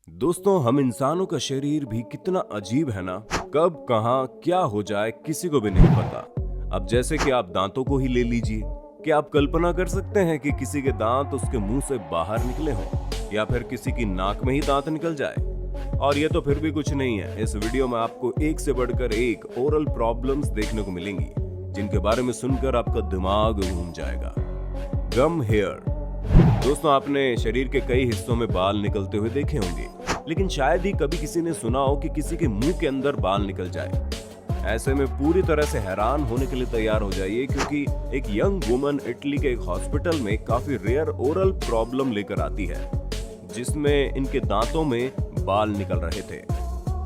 दोस्तों, हम इंसानों का शरीर भी कितना अजीब है ना। कब कहाँ क्या हो जाए किसी को भी नहीं पता। अब जैसे कि आप दांतों को ही ले लीजिए। क्या आप कल्पना कर सकते हैं कि किसी के दांत उसके मुंह से बाहर निकले हों या फिर किसी की नाक में ही दांत निकल जाए? और ये तो फिर भी कुछ नहीं है। इस वीडियो में आपको एक से बढ़कर एक ओरल प्रॉब्लम्स देखने को मिलेंगी जिनके बारे में सुनकर आपका दिमाग घूम जाएगा। गम हेयर। दोस्तों, आपने शरीर के कई हिस्सों में बाल निकलते हुए देखे होंगे, लेकिन शायद ही कभी किसी ने सुना हो कि किसी के मुंह के अंदर बाल निकल जाए। ऐसे में पूरी तरह से हैरान होने के लिए तैयार हो जाइए, क्योंकि एक यंग वुमन इटली के एक हॉस्पिटल में काफी रेयर ओरल प्रॉब्लम लेकर आती है, जिसमें इनके दांतों में बाल निकल रहे थे।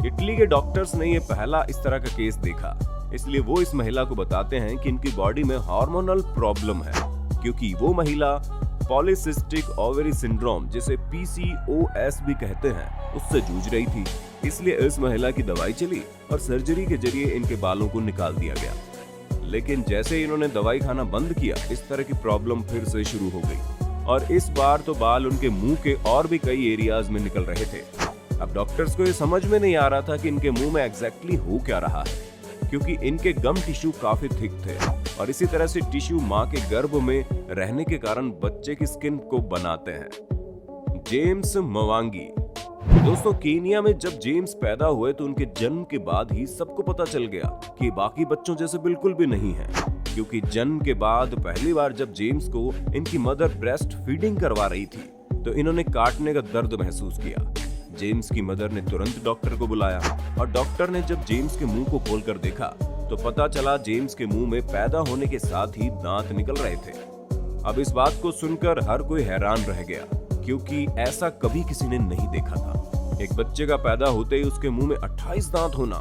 इटली के डॉक्टर्स ने ये पहला इस तरह का केस देखा, इसलिए वो इस महिला को बताते हैं कि इनकी बॉडी में हार्मोनल प्रॉब्लम है, क्योंकि वो महिला पॉलीसिस्टिक ओवरी सिंड्रोम, जिसे PCOS भी कहते हैं, उससे जूझ रही थी। इसलिए इस महिला की दवाई चली और सर्जरी के जरिए इनके बालों को निकाल दिया गया। लेकिन जैसे ही इन्होंने दवाई खाना बंद किया, इस तरह की प्रॉब्लम फिर से शुरू हो गई और इस बार तो बाल उनके मुंह के और भी कई एरियाज में निकल रहे थे। अब डॉक्टर्स को ये समझ में नहीं आ रहा था कि इनके मुंह में एग्जैक्टली हो क्या रहा है, क्योंकि इनके गम टिश्यू काफी थिक थे और इसी तरह से टिश्यू माँ के गर्भ में रहने के कारण बच्चे की स्किन को बनाते हैं। जेम्स मवांगी। दोस्तों, केनिया में जब जेम्स पैदा हुए तो उनके जन्म के बाद ही सबको पता चल गया कि बाकी बच्चों जैसे बिल्कुल भी नहीं है, क्योंकि जन्म के बाद पहली बार जब जेम्स को इनकी मदर ब्रेस्ट फीडिंग करवा रही थी तो इन्होंने काटने का दर्द महसूस किया। जेम्स की मदर ने तुरंत डॉक्टर को बुलाया और डॉक्टर ने जब जेम्स के मुंह को खोलकर देखा तो पता चला जेम्स के मुंह में पैदा होने के साथ ही दांत निकल रहे थे। अब इस बात को सुनकर हर कोई हैरान रह गया, क्योंकि ऐसा कभी किसी ने नहीं देखा था। एक बच्चे का पैदा होते ही उसके मुंह में 28 दांत होना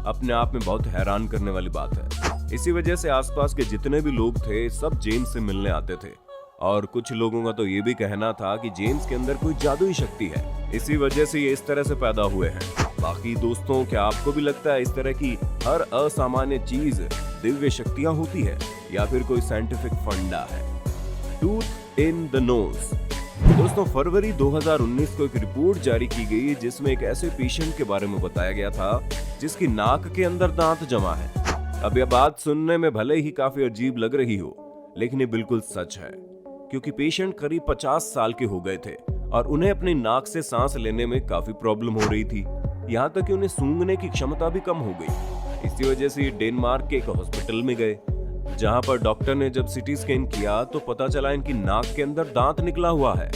अपने आप में बहुत हैरान करने वाली बात है। इसी वजह से आसपास के जितने भी लोग थे सब जेम्स से मिलने आते थे और कुछ लोगों का तो ये भी कहना था कि जेम्स के अंदर कोई जादुई शक्ति है, इसी वजह से ये इस तरह से पैदा हुए हैं। बाकी दोस्तों, क्या आपको भी लगता है इस तरह की हर असामान्य चीज दिव्य शक्तियां होती है या फिर कोई साइंटिफिक फंडा है? Tooth in the nose. दोस्तों, फरवरी 2019 को एक रिपोर्ट जारी की गई जिसमें एक ऐसे पेशेंट के बारे में बताया गया था जिसकी नाक के अंदर दांत जमा है। अब यह बात सुनने में भले ही काफी अजीब लग रही हो, लेकिन ये बिल्कुल सच है, क्योंकि पेशेंट करीब 50 साल के हो गए थे और उन्हें अपनी नाक से सांस लेने में काफी प्रॉब्लम हो रही थी, यहाँ तक कि उन्हें सूंघने की क्षमता भी कम हो गई। इसी वजह से डेनमार्क के एक हॉस्पिटल में गए, जहाँ पर डॉक्टर ने जब सीटी स्कैन किया तो पता चला इनकी नाक के अंदर दांत निकला हुआ है।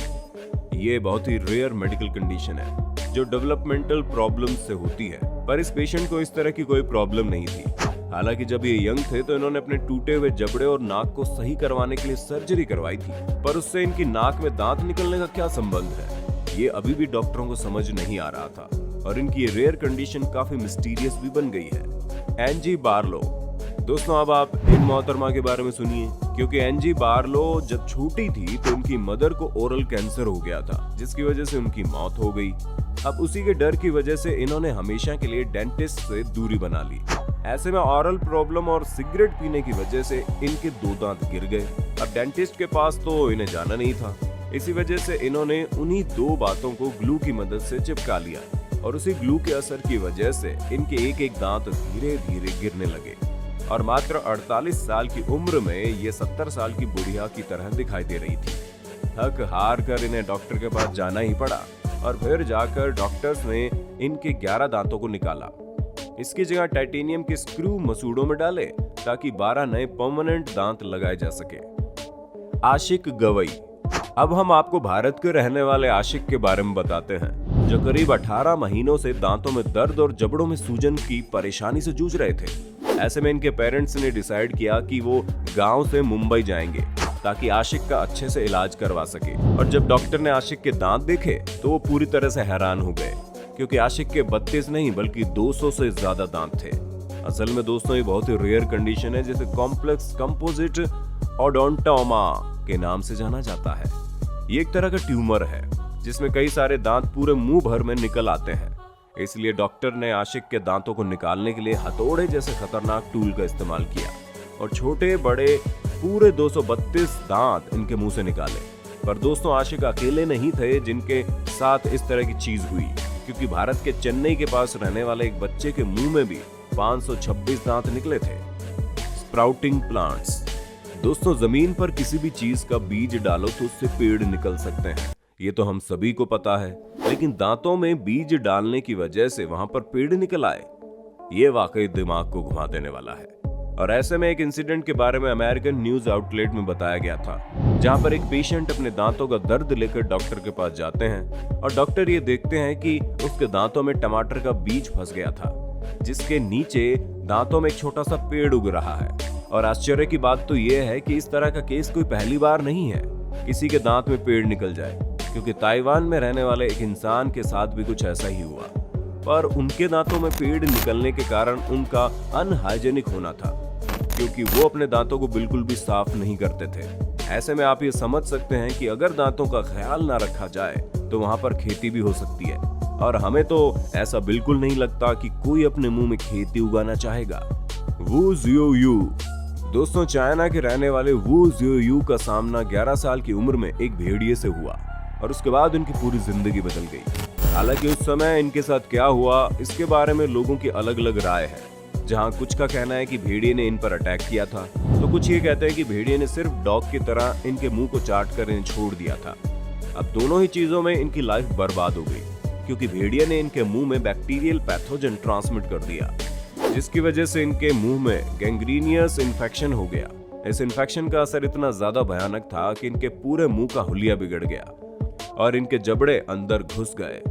ये बहुत ही रेयर मेडिकल कंडीशन है जो डेवलपमेंटल प्रॉब्लम से होती है, पर इस पेशेंट को इस तरह की कोई प्रॉब्लम नहीं थी। हालांकि जब ये यंग थे तो इन्होंने अपने टूटे हुए जबड़े और नाक को सही करवाने के लिए सर्जरी करवाई थी, पर उससे इनकी नाक में दांत निकलने का क्या संबंध है, ये अभी भी डॉक्टरों को समझ नहीं आ रहा था और इनकी ये रेयर कंडीशन काफी मिस्टीरियस भी बन गई है। एंजी बार्लो। दोस्तों, अब आप इन मोहतरमा के बारे में सुनिए, क्योंकि एंजी बार्लो जब छोटी थी तो उनकी मदर को ओरल कैंसर हो गया था, जिसकी वजह से उनकी मौत हो गई। अब उसी के डर की वजह से इन्होंने हमेशा के लिए डेंटिस्ट से दूरी बना ली। ऐसे में ओरल प्रॉब्लम और सिगरेट पीने की वजह से इनके 2 दांत गिर गए। अब डेंटिस्ट के पास तो इन्हें जाना नहीं था, इसी वजह से इन्होंने उन्हीं 2 बातों को ग्लू की मदद से चिपका लिया और उसी ग्लू के असर की वजह से इनके एक एक दांत धीरे धीरे गिरने लगे और मात्र 48 साल की उम्र में ये 70 साल की बुढ़िया की तरह दिखाई दे रही थी। थक हार कर इन्हें डॉक्टर के पास जाना ही पड़ा और फिर जाकर डॉक्टर्स ने इनके 11 दांतों को निकाला। इसकी जगह टाइटेनियम के स्क्रू मसूड़ों में डाले ताकि 12 नए परमानेंट दांत लगाए जा सके। आशिक गवई। अब हम आपको भारत के रहने वाले आशिक के बारे में बताते हैं, जो करीब 18 महीनों से दांतों में दर्द और जबड़ों में सूजन की परेशानी से जूझ रहे थे। ऐसे में इनके पेरेंट्स ने डिसाइड किया कि वो गांव से मुंबई जाएंगे ताकि आशिक का अच्छे से इलाज करवा सके। और जब डॉक्टर ने आशिक के दांत देखे तो वो पूरी तरह से हैरान हो गए, क्योंकि आशिक के 32 नहीं बल्कि 200 से ज्यादा दांत थे। असल में दोस्तों, ये बहुत ही रेयर कंडीशन है जिसे कॉम्प्लेक्स कंपोजिट ओडोंटोमा के नाम से जाना जाता है। ये एक तरह का ट्यूमर है जिसमें कई सारे दांत पूरे मुंह भर में निकल आते हैं। इसलिए डॉक्टर ने आशिक के दांतों को निकालने के लिए हथौड़े जैसे खतरनाक टूल का इस्तेमाल किया और छोटे बड़े पूरे 232 दांत इनके मुंह से निकाले। पर दोस्तों आशिक अकेले नहीं थे जिनके साथ इस तरह की चीज हुई, क्योंकि भारत के चेन्नई के पास रहने वाले एक बच्चे के मुंह में भी 526 दांत निकले थे। Sprouting plants. दोस्तों जमीन पर किसी भी चीज का बीज डालो तो उससे पेड़ निकल सकते हैं, ये तो हम सभी को पता है, लेकिन दांतों में बीज डालने की वजह से वहां पर पेड़ निकल आए, ये वाकई दिमाग को घुमा देने वाला है। और ऐसे में एक इंसिडेंट के बारे में अमेरिकन न्यूज आउटलेट में बताया गया था, जहां पर एक पेशेंट अपने दांतों का दर्द लेकर डॉक्टर के पास जाते हैं और डॉक्टर ये देखते हैं कि उसके दांतों में टमाटर का बीज फंस गया था, जिसके नीचे दांतों में एक छोटा सा पेड़ उग रहा है। और आश्चर्य की बात तो यह है कि इस तरह का केस कोई पहली बार नहीं है, किसी के दांत में पेड़ निकल जाए, क्योंकि ताइवान में रहने वाले एक इंसान के साथ भी कुछ ऐसा ही हुआ, पर उनके दांतों में पेड़ निकलने के कारण उनका अनहाइजेनिक होना था, क्योंकि वो अपने दांतों को बिल्कुल भी साफ नहीं करते थे। ऐसे में आप ये समझ सकते हैं कि अगर दांतों का ख्याल ना रखा जाए तो वहां पर खेती भी हो सकती है, और हमें तो ऐसा बिल्कुल नहीं लगता कि कोई अपने मुंह में खेती उगाना चाहेगा। वू जियोयू। दोस्तों चाइना के रहने वाले वू जियोयू का सामना 11 साल की उम्र में एक भेड़िए से हुआ और उसके बाद उनकी पूरी जिंदगी बदल गई। हालांकि उस समय इनके साथ क्या हुआ इसके बारे में लोगों की अलग अलग राय है, जहां कुछ का कहना है कि भेड़िए ने इन पर अटैक किया था, तो कुछ ये कहते हैं कि भेड़िए ने सिर्फ डॉग की तरह इनके मुंह को चाट कर इन्हें छोड़ दिया था। अब दोनों ही चीजों में इनकी लाइफ बर्बाद हो गई, क्योंकि भेड़िए ने इनके मुंह में बैक्टीरियल पैथोजन ट्रांसमिट कर दिया, जिसकी वजह से इनके मुंह में गैंग्रीनियस इन्फेक्शन हो गया। इस इन्फेक्शन का असर इतना ज्यादा भयानक था कि इनके पूरे मुंह का हुलिया बिगड़ गया और इनके जबड़े अंदर घुस गए,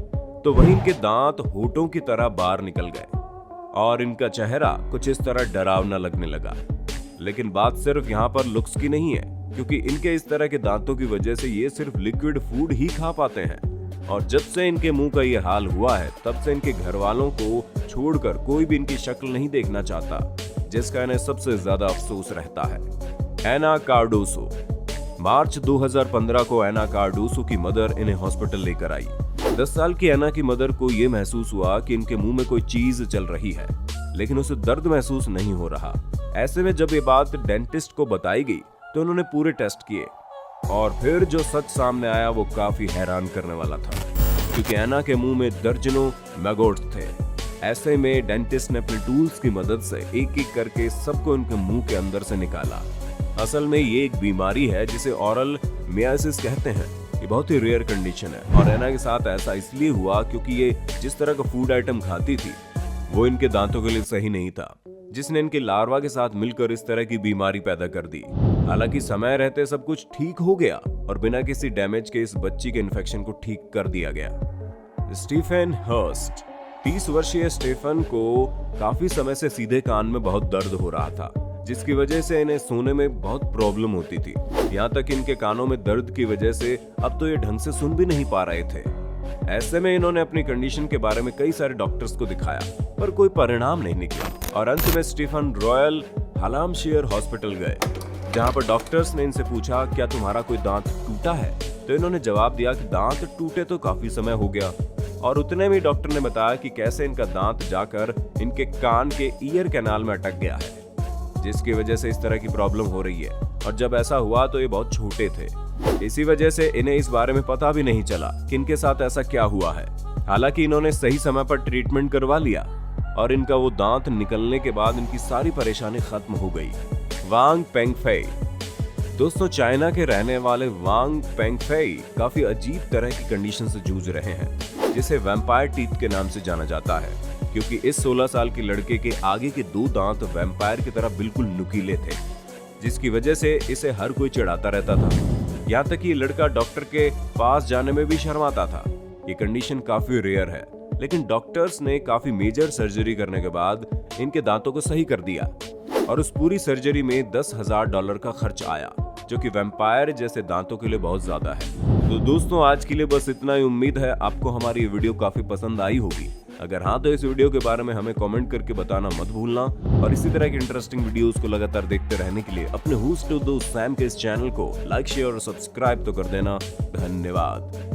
तो वहीं इनके दांत होठों की तरह बाहर निकल गए और इनका चेहरा कुछ इस तरह डरावना लगने लगा। लेकिन बात सिर्फ यहाँ पर लुक्स की नहीं है, क्योंकि इनके इस तरह के दांतों की वजह से ये सिर्फ लिक्विड फूड ही खा पाते हैं, और जब से इनके मुंह का ये हाल हुआ है तब से इनके घर वालों को छोड़कर कोई भी इनकी शक्ल नहीं देखना चाहता, जिसका इन्हें सबसे ज्यादा अफसोस रहता है। एना कार्डोसो। मार्च 2015 को एना कार्डोसो की मदर इन्हें हॉस्पिटल लेकर आई। 10 साल की एना की मदर को यह महसूस हुआ कि इनके मुंह में कोई चीज चल रही है, लेकिन उसे दर्द महसूस नहीं हो रहा। ऐसे में जब ये बात डेंटिस्ट को बताई गई तो उन्होंने पूरे टेस्ट किए, और फिर जो सच सामने आया वो काफी हैरान करने वाला था, क्योंकि एना के मुंह में दर्जनों मैगोट्स थे। ऐसे में डेंटिस्ट ने अपने टूल्स की मदद से एक एक करके सबको उनके मुंह के अंदर से निकाला। असल में ये एक बीमारी है जिसे ओरल मियासिस कहते हैं। ये बहुत ही रेयर कंडीशन है, और एना के साथ ऐसा इसलिए हुआ क्योंकि ये जिस तरह का फूड आइटम खाती थी वो इनके दांतों के लिए सही नहीं था, जिसने इनके लार्वा के साथ मिलकर इस तरह की बीमारी पैदा कर दी। हालांकि समय रहते सब कुछ ठीक हो गया और बिना किसी डैमेज के इस बच्ची के इन्फेक्शन को ठीक कर दिया गया। Stephen Hearst. 30 वर्षीय स्टीफन को काफी समय से सीधे कान में बहुत दर्द हो रहा था, जिसकी वजह से इन्हें सोने में बहुत प्रॉब्लम होती थी। यहाँ तक इनके कानों में दर्द की वजह से अब तो ये ढंग से सुन भी नहीं पा रहे थे। ऐसे में इन्होंने अपनी कंडीशन के बारे में कई सारे डॉक्टर्स को दिखाया, पर कोई परिणाम नहीं निकला, और अंत में स्टीफन रॉयल हालामशायर हॉस्पिटल गए, जहां पर डॉक्टर्स ने इनसे पूछा क्या तुम्हारा कोई दांत टूटा है, तो इन्होंने जवाब दिया कि दांत टूटे तो काफी समय हो गया, और उतने में डॉक्टर ने बताया कि कैसे इनका दांत जाकर इनके कान के ईयर कैनाल में अटक गया है, जिसकी वजह से इस तरह की प्रॉब्लम हो रही है। और जब ऐसा हुआ तो ये बहुत छोटे थे, इसी वजह से इन्हें इस बारे में पता भी नहीं चला कि इनके साथ ऐसा क्या हुआ है। हालांकि इन्होंने सही समय पर ट्रीटमेंट करवा लिया और इनका वो दांत निकलने के बाद इनकी सारी परेशानी खत्म हो गई। वांग पेंगफेई। दोस्तों चाइना के रहने वाले वांग पेंगफेई काफी अजीब तरह की कंडीशन से जूझ रहे हैं, जिसे वैम्पायर टीथ के नाम से जाना जाता है, क्योंकि इस 16 साल के लड़के के आगे के 2 दांत वैम्पायर की तरह बिल्कुल नुकीले थे, जिसकी वजह से इसे हर कोई चिढ़ाता रहता था। यहाँ तक कि लड़का डॉक्टर के पास जाने में भी शर्माता था। ये कंडीशन काफी रेयर है, लेकिन डॉक्टर्स ने काफी मेजर सर्जरी करने के बाद इनके दांतों को सही कर दिया, और उस पूरी सर्जरी में $10,000 का खर्च आया, जो कि वैम्पायर जैसे दांतों के लिए बहुत ज्यादा है। तो दोस्तों आज के लिए बस इतना ही। उम्मीद है आपको हमारी ये वीडियो काफी पसंद आई होगी। अगर हाँ तो इस वीडियो के बारे में हमें कमेंट करके बताना मत भूलना, और इसी तरह की इंटरेस्टिंग वीडियोस को लगातार देखते रहने के लिए अपने होस्ट दोस्त सैम के इस चैनल को लाइक शेयर और सब्सक्राइब तो कर देना। धन्यवाद।